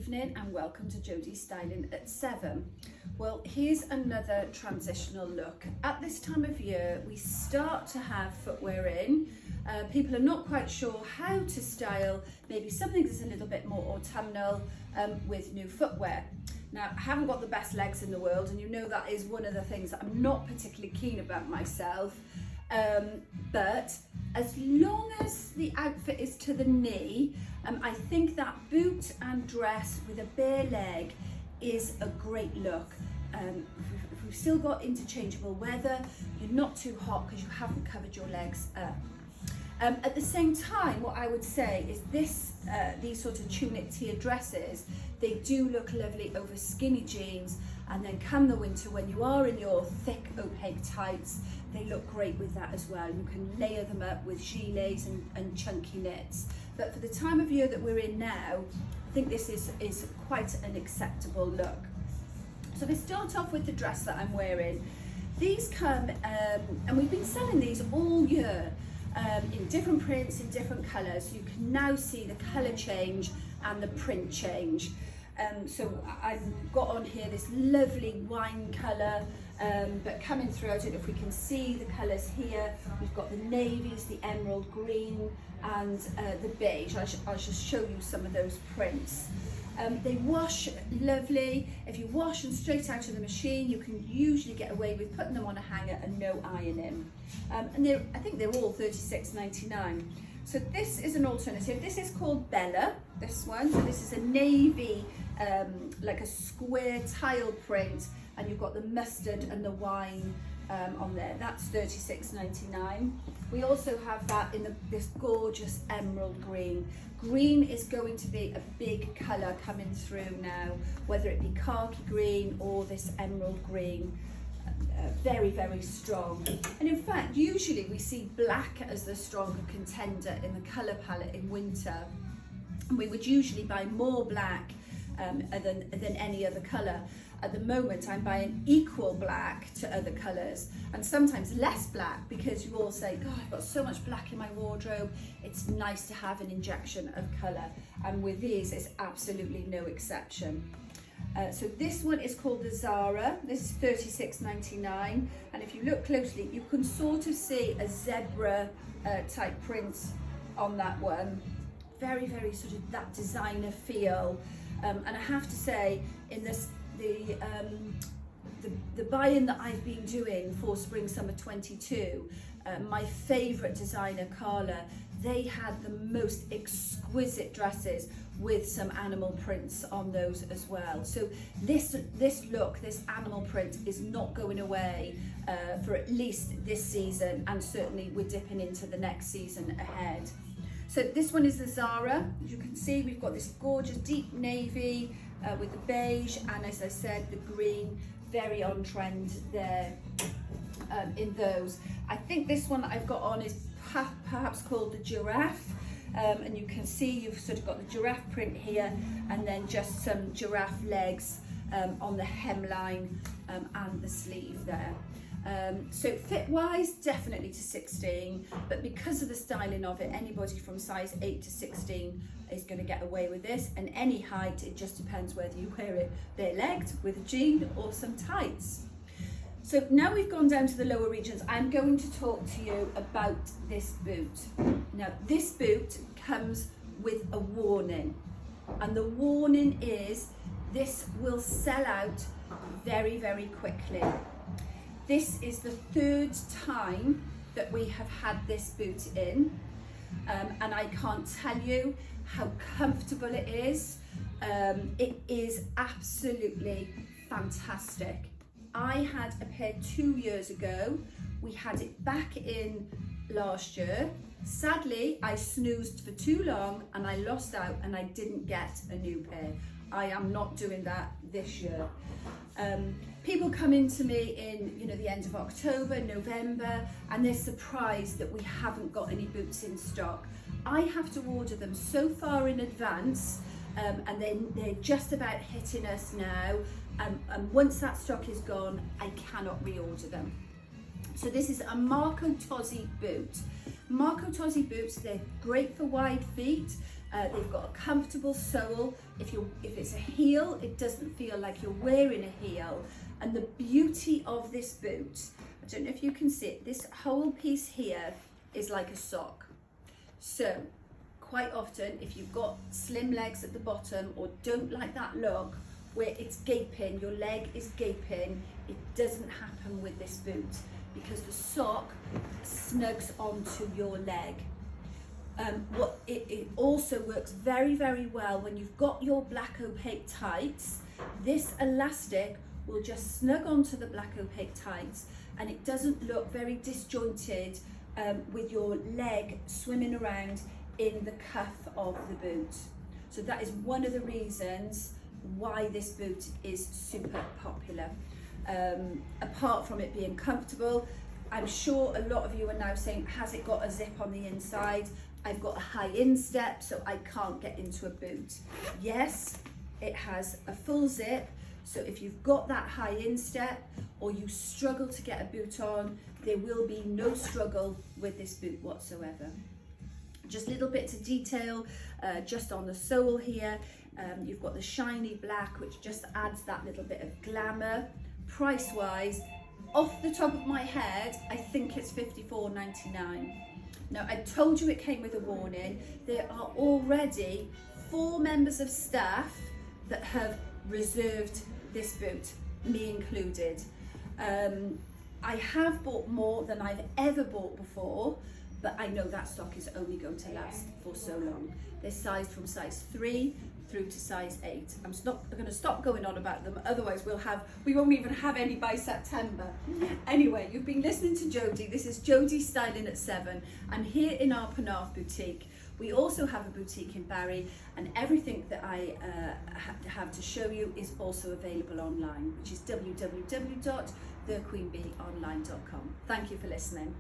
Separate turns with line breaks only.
evening and welcome to Jodie Styling at 7. Well, here's another transitional look. At this time of year, we start to have footwear in. People are not quite sure how to style maybe something that's a little bit more autumnal with new footwear. Now, I haven't got the best legs in the world, and you know that is one of the things that I'm not particularly keen about myself. But as long as the outfit is to the knee, I think that boot and dress with a bare leg is a great look. If we've still got interchangeable weather, you're not too hot because you haven't covered your legs up. At the same time, what I would say is these sort of tunic tier dresses, they do look lovely over skinny jeans, and then come the winter when you are in your thick opaque tights, they look great with that as well. You can layer them up with gilets and chunky knits. But for the time of year that we're in now, I think this is quite an acceptable look. So we start off with the dress that I'm wearing. These come, and we've been selling these all year, in different prints, in different colours. You can now see the colour change and the print change. So I've got on here this lovely wine colour, but coming through, I don't know if we can see the colours here. We've got the navies, the emerald green, and the beige. I'll just show you some of those prints. They wash lovely. If you wash them straight out of the machine, you can usually get away with putting them on a hanger and no ironing. And I think they're all £36.99. So this is an alternative. This is called Bella, this one. So this is a navy, like a square tile print, and you've got the mustard and the wine on there. That's £36.99. We also have that in this gorgeous emerald green. Green is going to be a big colour coming through now, whether it be khaki green or this emerald green. Very, very strong. And in fact, usually we see black as the stronger contender in the colour palette in winter. And we would usually buy more black than any other colour. At the moment, I'm buying equal black to other colours, and sometimes less black, because you all say, God, I've got so much black in my wardrobe. It's nice to have an injection of colour. And with these, it's absolutely no exception. So this one is called the Zara. This is £36.99, and if you look closely, you can sort of see a zebra type print on that one. Very, very sort of that designer feel. And I have to say, in this, the buy-in that I've been doing for Spring Summer 22, my favourite designer, Carla, they had the most exquisite dresses with some animal prints on those as well. So this look, this animal print, is not going away for at least this season, and certainly we're dipping into the next season ahead. So this one is the Zara. As you can see, we've got this gorgeous deep navy with the beige, and as I said, the green, very on trend there in those. I think this one that I've got on is perhaps called the giraffe. And you can see you've sort of got the giraffe print here, and then just some giraffe legs on the hemline and the sleeve there. So fit wise, definitely to 16, but because of the styling of it, anybody from size 8 to 16 is going to get away with this, and any height, it just depends whether you wear it bare-legged with a jean or some tights. So now we've gone down to the lower regions, I'm going to talk to you about this boot. Now, this boot comes with a warning, and the warning is this will sell out very, very quickly. This is the third time that we have had this boot in, and I can't tell you how comfortable it is. It is absolutely fantastic. I had a pair 2 years ago. We had it back in last year. Sadly, I snoozed for too long and I lost out and I didn't get a new pair. I am not doing that this year. People come into me in the end of October, November, and they're surprised that we haven't got any boots in stock. I have to order them so far in advance, and they're just about hitting us now. And once that stock is gone, I cannot reorder them. So this is a Marco Tozzi boot. Marco Tozzi boots, they're great for wide feet. They've got a comfortable sole. If it's a heel, it doesn't feel like you're wearing a heel. And the beauty of this boot, I don't know if you can see it, this whole piece here is like a sock. So quite often, if you've got slim legs at the bottom or don't like that look where it's gaping, your leg is gaping, it doesn't happen with this boot because the sock snugs onto your leg. It also works very, very well when you've got your black opaque tights. This elastic will just snug onto the black opaque tights and it doesn't look very disjointed with your leg swimming around in the cuff of the boot. So that is one of the reasons why this boot is super popular. Apart from it being comfortable, I'm sure a lot of you are now saying, has it got a zip on the inside? I've got a high instep, so I can't get into a boot. Yes, it has a full zip. So if you've got that high instep or you struggle to get a boot on, there will be no struggle with this boot whatsoever. Just little bits of detail just on the sole here. You've got the shiny black, which just adds that little bit of glamour. Price wise, off the top of my head, I think it's $54.99. Now, I told you it came with a warning. There are already 4 members of staff that have reserved this boot, me included. I have bought more than I've ever bought before, but I know that stock is only going to last for so long. They're sized from size 3 through to size 8. I'm going to stop going on about them, otherwise we won't even have any by September. Anyway, you've been listening to Jodie. This is Jodie Styling at 7. I'm here in our Penarth boutique. We also have a boutique in Barry, and everything that I have to show you is also available online, which is www.thequeenbeeonline.com. Thank you for listening.